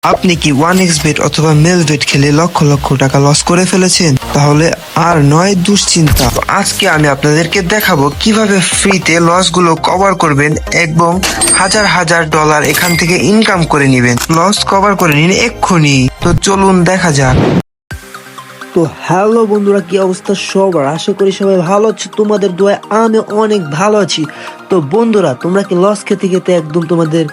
আপনি কি 1xBet অথবা মেলবেট খেলে লক্ষ লক্ষ টাকা লস করে ফেলেছেন? তাহলে আর নয় দুশ্চিন্তা। আজকে আমি আপনাদেরকে দেখাবো কিভাবে ফ্রিতে লস গুলো কভার করবেন এবং হাজার হাজার ডলার এখান থেকে ইনকাম করে নেবেন। লস কভার করে নিন এক্ষুনি। তো চলুন দেখা যাক। তো হ্যালো বন্ধুরা, কি অবস্থা সবার? আশা করি সবাই ভালো আছে, তোমাদের দোয়ায় আমি অনেক ভালো আছি। তো বন্ধুরা, তোমরা কি লস খেতে খেতে একদম তোমাদের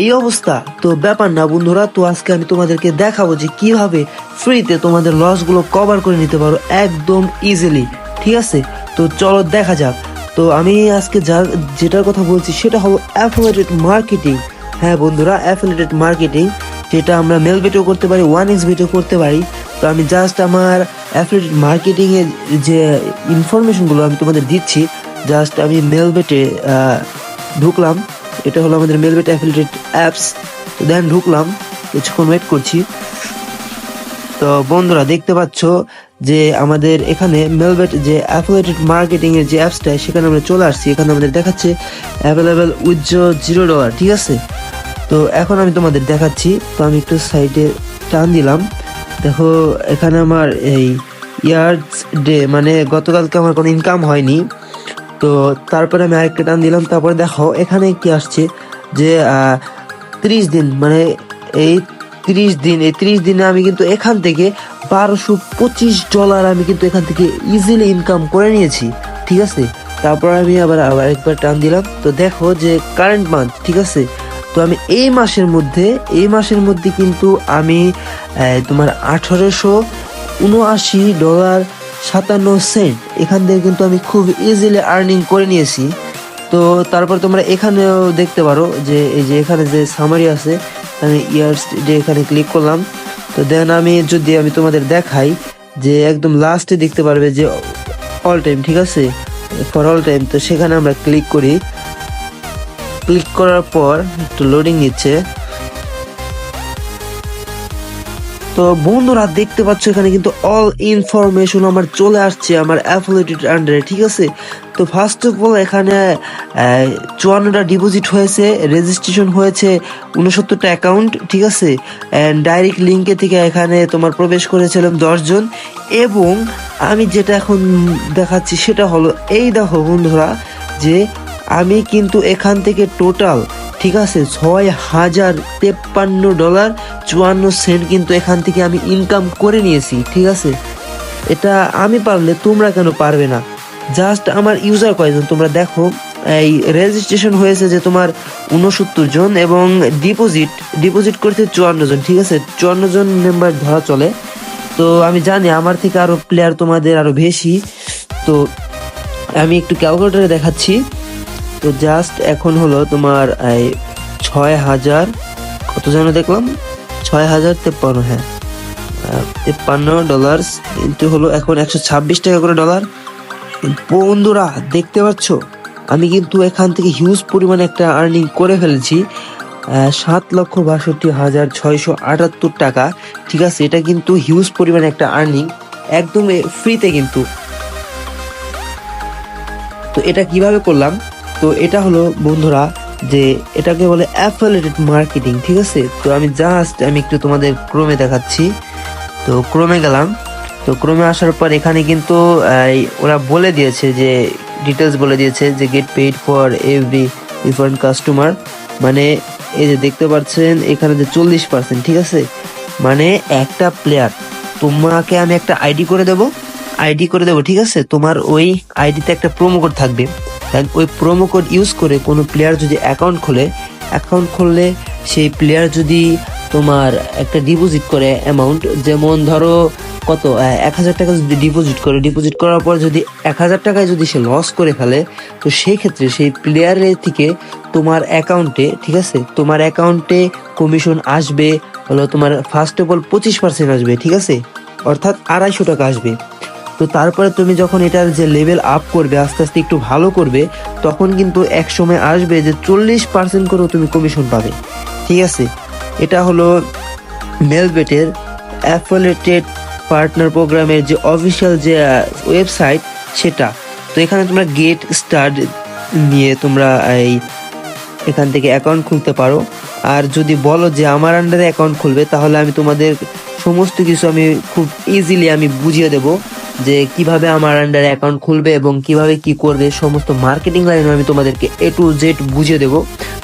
এই অবস্থা? তো ব্যাপার না বন্ধুরা, তো আজকে আমি তোমাদেরকে দেখাবো যে কিভাবে ফ্রিতে তোমাদের লস গুলো কভার করে নিতে পারো একদম ইজিলি। ঠিক আছে, তো চলো দেখা যাক। তো আমি আজকে যেটার কথা বলছি সেটা হলো অ্যাফিলিয়েটেড মার্কেটিং। হ্যাঁ বন্ধুরা, অ্যাফিলিয়েটেড মার্কেটিং, যেটা আমরা মেলবেটও করতে পারি, 1xBetও করতে পারি। তো আমি জাস্ট আমার অ্যাফিলিয়েটেড মার্কেটিং এর যে ইনফরমেশনগুলো আমি তোমাদের দিচ্ছি। জাস্ট আমি মেলবেটে ঢুকলাম। এটা হলো আমাদের মেলবেট অ্যাফিলিয়েটেড অ্যাপস। তো দেন ঢুকলাম, কিছুক্ষণ ওয়েট করছি। তো বন্ধুরা দেখতে পাচ্ছ যে আমাদের এখানে মেলবেট যে অ্যাফিলিয়েটেড মার্কেটিং এর যে অ্যাপসটা, সেখানে আমরা চলে আসছি। এখানে আমাদের দেখাচ্ছে অ্যাভেলেবেল উইথড্র $0। ঠিক আছে, তো এখন আমি তোমাদের দেখাচ্ছি। তো আমি একটু সাইডে টান দিলাম, দেখো এখানে আমার এই ইয়ার্স ডে মানে গতকালকে আমার কোনো ইনকাম হয়নি। তো তারপরে আমি আরেকটা টান দিলাম, তারপরে দেখো এখানে কি আসছে যে 30 দিন, মানে এই 30 দিনে আমি কিন্তু এখান থেকে $1225 আমি কিন্তু এখান থেকে ইজিলি ইনকাম করে নিয়েছি। ঠিক আছে, তারপর আমি আবার একবার টান দিলাম। তো দেখো যে কারেন্ট মান্থ, ঠিক আছে, তো আমি এই মাসের মধ্যে কিন্তু আমি তোমার $1879.57 এখান থেকে কিন্তু আমি খুব ইজিলি আর্নিং করে নিয়েছি। তো তারপর তোমরা এখানেও দেখতে পারো যে এই যে এখানে যে সামারি আছে, আমি ইয়ার্স ডে এখানে ক্লিক করলাম। তো দেন আমি তোমাদের দেখাই যে একদম লাস্টে দেখতে পারবে যে অল টাইম। ঠিক আছে, ফর অল টাইম। তো সেখানে আমরা ক্লিক করি। ক্লিক করার পর একটু লোডিং নিচ্ছে। তো বন্ধুরা দেখতে পাচ্ছ এখানে কিন্তু অল ইনফরমেশন আমার চলে আসছে আমার অ্যাফিলিয়েটেড আন্ডারে। ঠিক আছে, তো ফার্স্ট অফ অল এখানে 54টা ডিপোজিট হয়েছে, রেজিস্ট্রেশন হয়েছে 69টা অ্যাকাউন্ট। ঠিক আছে, ডাইরেক্ট লিঙ্কে থেকে এখানে তোমার প্রবেশ করেছিলাম 10 জন। এবং আমি যেটা এখন দেখাচ্ছি সেটা হলো এই দেখো বন্ধুরা, যে আমি কিন্তু এখান থেকে টোটাল, ঠিক আছে, $6053.54 কিন্তু এখান থেকে আমি ইনকাম করে নিয়েছি। ঠিক আছে, এটা আমি পারলে তোমরা কেন পারবে না? জাস্ট আমার ইউজার কয়জন তোমরা দেখো। এই রেজিস্ট্রেশন হয়েছে যে তোমার 69 জন এবং ডিপোজিট করতে 54 জন। ঠিক আছে, 54 জন মেম্বার ধরা চলে। তো আমি জানি আমার থেকে আরো প্লেয়ার তোমাদের আরো বেশি। তো আমি একটু ক্যালকুলেটরে দেখাচ্ছি। তো জাস্ট এখন হলো তোমার এই 6000 কত যেন দেখলাম, 6053, হ্যাঁ, $53 কিন্তু হলো এখন 126 টাকা করে ডলার। বন্ধুরা দেখতে পাচ্ছ আমি কিন্তু এখান থেকে হিউজ পরিমাণে একটা আর্নিং করে ফেলেছি, $7,62,678 ঠিক আছে, এটা কিন্তু হিউজ পরিমাণে একটা আর্নিং একদম ফ্রিতে কিন্তু। তো এটা কিভাবে করলাম? তো এটা হলো বন্ধুরা যে এটাকে বলে অ্যাফিলিয়েটেড মার্কেটিং। ঠিক আছে, তো আমি একটু তোমাদের ক্রোমে দেখাচ্ছি। তো ক্রোমে গেলাম। তো ক্রোমে আসার পর এখানে কিন্তু ওরা বলে দিয়েছে যে ডিটেলস বলে দিয়েছে যে gate paid for every refund customer, মানে এই যে দেখতে পাচ্ছেন এখানে যে 40%। ঠিক আছে, মানে একটা প্লেয়ার, তোমাকে আমি একটা আইডি করে দেবো। ঠিক আছে, তোমার ওই আইডিতে একটা প্রোমো কোড থাকবে। ওই প্রোমো কোড ইউজ করে কোনো প্লেয়ার যদি অ্যাকাউন্ট খুললে সেই প্লেয়ার যদি তোমার একটা ডিপোজিট করে অ্যামাউন্ট, যেমন ধরো কত 1000 টাকা যদি ডিপোজিট করার পর যদি 1000 টাকায় যদি সে লস করে ফেলে, তো সেই ক্ষেত্রে সেই প্লেয়ারের থেকে তোমার অ্যাকাউন্টে, ঠিক আছে, তোমার অ্যাকাউন্টে কমিশন আসবে হলো তোমার ফার্স্ট অফ অল 25% আসবে। ঠিক আছে, অর্থাৎ $250 আসবে। তো তারপরে তুমি যখন এটার যে লেভেল আপ করবে, আস্তে আস্তে একটু ভালো করবে, তখন কিন্তু এক সময় আসবে যে 40% করেও তুমি কমিশন পাবে। ঠিক আছে, এটা হলো মেলবেটের অ্যাফিলিয়েটেড পার্টনার প্রোগ্রামের যে অফিসিয়াল যে ওয়েবসাইট সেটা। তো এখানে তোমরা গেট স্টার্ট নিয়ে তোমরা এখান থেকে অ্যাকাউন্ট খুলতে পারো। আর যদি বলো যে আমার আন্ডারে অ্যাকাউন্ট খুলবে, তাহলে আমি তোমাদের সমস্ত কিছু আমি খুব ইজিলি আমি বুঝিয়ে দেব যে কিভাবে আমার আন্ডারে অ্যাকাউন্ট খুলবে এবং কিভাবে কি করবে, সমস্ত মার্কেটিং লাইন আমি তোমাদেরকে A to Z বুঝিয়ে দেব।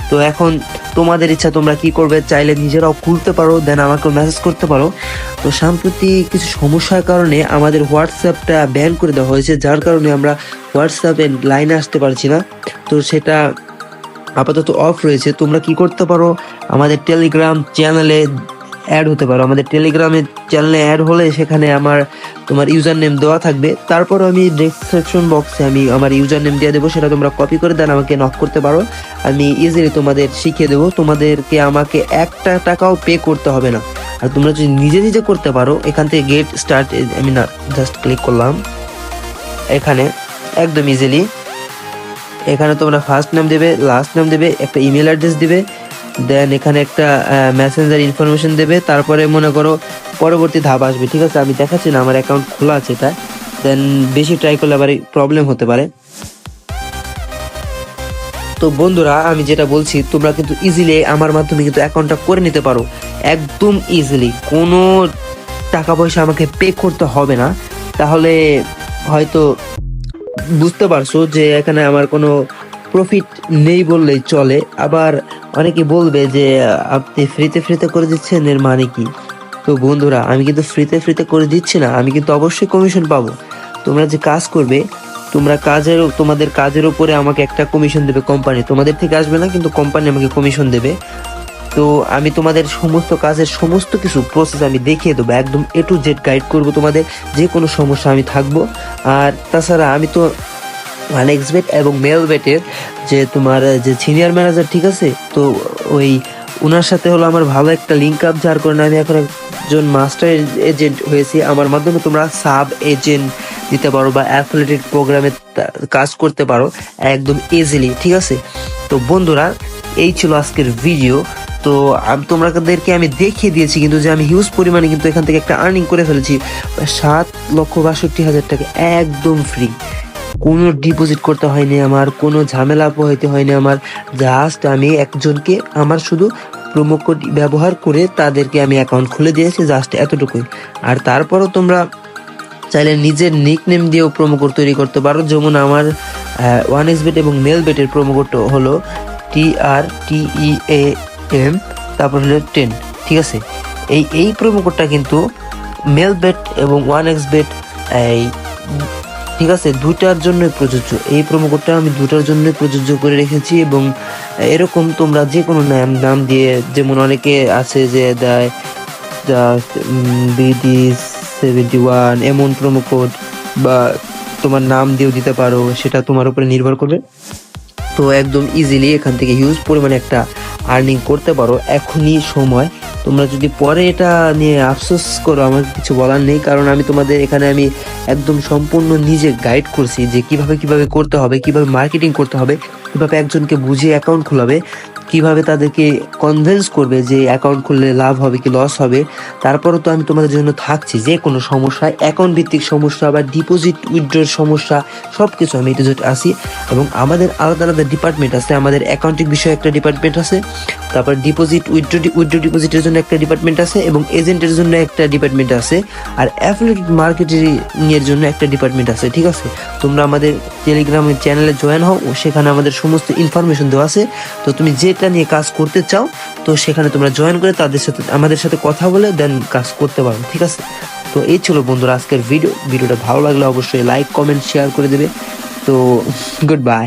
তো এখন তোমাদের ইচ্ছা, তোমরা কি করবে, চাইলে নিজেরাও খুলতে পারো, দেন আমাকে মেসেজ করতে পারো। তো সম্প্রতি কিছু সমস্যার কারণে আমাদের হোয়াটসঅ্যাপটা ব্যান করে দেওয়া হয়েছে, যার কারণে আমরা হোয়াটসঅ্যাপে লাইনে আসতে পারছি না। তো সেটা আপাতত অফ রয়েছে। তোমরা কি করতে পারো, আমাদের টেলিগ্রাম চ্যানেলে অ্যাড হতে পারো। আমাদের টেলিগ্রামের চ্যানেলে অ্যাড হলে সেখানে তোমার ইউজার নেম দেওয়া থাকবে, তারপর আমি ডেসক্রিপশন বক্সে আমি আমার ইউজার নেম দিয়ে দেবো, সেটা তোমরা কপি করে দেন আমাকে নক করতে পারো। আমি ইজিলি তোমাদের শিখিয়ে দেবো, তোমাদেরকে আমাকে একটা টাকাও পে করতে হবে না। আর তোমরা যদি নিজে নিজে করতে পারো, এখান থেকে গেট স্টার্ট আমি না জাস্ট ক্লিক করলাম, এখানে একদম ইজিলি এখানে তোমরা ফার্স্ট নাম দেবে, লাস্ট নাম দেবে, একটা ইমেল অ্যাড্রেস দিবে, দেন এখানে একটা মেসেঞ্জার ইনফরমেশন দেবে, তারপরে মনে করো পরবর্তী ধাপ আসবে। ঠিক আছে, আমি দেখাচ্ছি না, আমার অ্যাকাউন্ট খোলা আছে এটা, দেন বেশি ট্রাই করলে আবার প্রবলেম হতে পারে। তো বন্ধুরা, আমি যেটা বলছি, তোমরা কিন্তু ইজিলি আমার মাধ্যমে কিন্তু অ্যাকাউন্টটা করে নিতে পারো, একদম ইজিলি, কোনো টাকা পয়সা আমাকে পে করতে হবে না। তাহলে হয়তো বুঝতে পারছো যে এখানে আমার কোনো প্রফিট নেই বললেই চলে। আবার অনেকে বলবে যে আপনি ফ্রিতে ফ্রিতে করে দিচ্ছেন, এর মানে কি? তো বন্ধুরা, আমি কিন্তু ফ্রিতে ফ্রিতে করে দিচ্ছি না, আমি কিন্তু অবশ্যই কমিশন পাবো। তোমরা যে কাজ করবে, তোমাদের কাজের উপরে আমাকে একটা কমিশন দেবে কোম্পানি, তোমাদের থেকে আসবে না, কিন্তু কোম্পানি আমাকে কমিশন দেবে। তো আমি তোমাদের সমস্ত কাজের সমস্ত কিছু প্রসেস আমি দেখিয়ে দেবো, একদম A to Z গাইড করব, তোমাদের যে কোনো সমস্যা আমি থাকবো। আর তাছাড়া আমি তো OneXBet এবং মেলবেটের যে তোমার যে সিনিয়র ম্যানেজার, ঠিক আছে, তো ওই ওনার সাথে হলো আমার ভালো একটা লিঙ্ক আপ, যার কারণে আমি এখন একজন মাস্টার এজেন্ট হয়েছি। আমার মাধ্যমে তোমরা সাব এজেন্ট দিতে পারো বা অ্যাফিলিয়েটেড প্রোগ্রামে কাজ করতে পারো একদম ইজিলি। ঠিক আছে, তো বন্ধুরা, এই ছিল আজকের ভিডিও। তো তোমাদেরকে আমি দেখিয়ে দিয়েছি কিন্তু যে আমি হিউজ পরিমাণে কিন্তু এখান থেকে একটা আর্নিং করে ফেলেছি, 7,62,000 টাকা একদম ফ্রি। কোনো ডিপোজিট করতে হয়নি আমার, কোনো ঝামেলা পোহাইতে হয়নি আমার, জাস্ট আমি একজনকে আমার শুধু প্রোমো কোড ব্যবহার করে তাদেরকে আমি অ্যাকাউন্ট খুলে দিয়েছি, জাস্ট এতটুকুই। আর তারপরও তোমরা চাইলে নিজের নিক নেম দিয়েও প্রোমো কোড তৈরি করতে পারো, যেমন আমার OneXBet এবং মেলবেটের প্রোমো কোড হলো TRTEAM, তারপর হলো 10। ঠিক আছে, এই প্রোমো কোডটা কিন্তু মেলবেট এবং OneXBet এই, ঠিক আছে, দুটার জন্যই প্রযোজ্য। এই প্রোমো কোডটা আমি দুটার জন্যই প্রযোজ্য করে রেখেছি। এবং এরকম তোমরা যে কোনো নাম দিয়ে, যেমন অনেকে আছে যে দেয় BD71 এমন প্রোমো কোড, বা তোমার নাম দিয়েও দিতে পারো, সেটা তোমার উপরে নির্ভর করবে। তো একদম ইজিলি এখান থেকে হিউজ পরিমাণে একটা আর্নিং করতে পারো, এখনই সময়। তোমরা যদি পরে এটা নিয়ে আফসোস করো, আমার কিছু বলার নেই, কারণ আমি তোমাদের এখানে আমি একদম সম্পূর্ণ নিজে গাইড করছি যে কিভাবে কিভাবে করতে হবে, কিভাবে মার্কেটিং করতে হবে, কিভাবে একজনকে বুঝিয়ে অ্যাকাউন্ট খোলাবে, কিভাবে তাদেরকে কনভিন্স করবে যে অ্যাকাউন্ট খুললে লাভ হবে কি লস হবে। তারপরও তো আমি তোমাদের জন্য থাকছি, যে কোনো সমস্যা, অ্যাকাউন্ট ভিত্তিক সমস্যা বা ডিপোজিট উইথড্রর সমস্যা, সব কিছু আমি A to Z আসি। এবং আমাদের আলাদা আলাদা ডিপার্টমেন্ট আছে, আমাদের অ্যাকাউন্টিং বিষয়ে একটা ডিপার্টমেন্ট আছে, তারপর ডিপোজিট উইথড্র ডিপোজিটের জন্য একটা ডিপার্টমেন্ট আছে, এবং এজেন্টের জন্য একটা ডিপার্টমেন্ট আছে, আর অ্যাফিলিয়েটেড মার্কেটিং এর জন্য একটা ডিপার্টমেন্ট আছে। ঠিক আছে, তোমরা আমাদের টেলিগ্রামের চ্যানেলে জয়েন হও, সেখানে আমাদের সমস্ত ইনফরমেশন দেওয়া আছে। তো তুমি যেটা নিয়ে কাজ করতে চাও, তো সেখানে তোমরা জয়েন করে আমাদের সাথে কথা বলে দেন কাজ করতে পারো। ঠিক আছে, তো এই ছিল বন্ধুরা আজকের ভিডিওটা ভালো লাগলে অবশ্যই লাইক, কমেন্ট, শেয়ার করে দেবে। তো গুড বাই।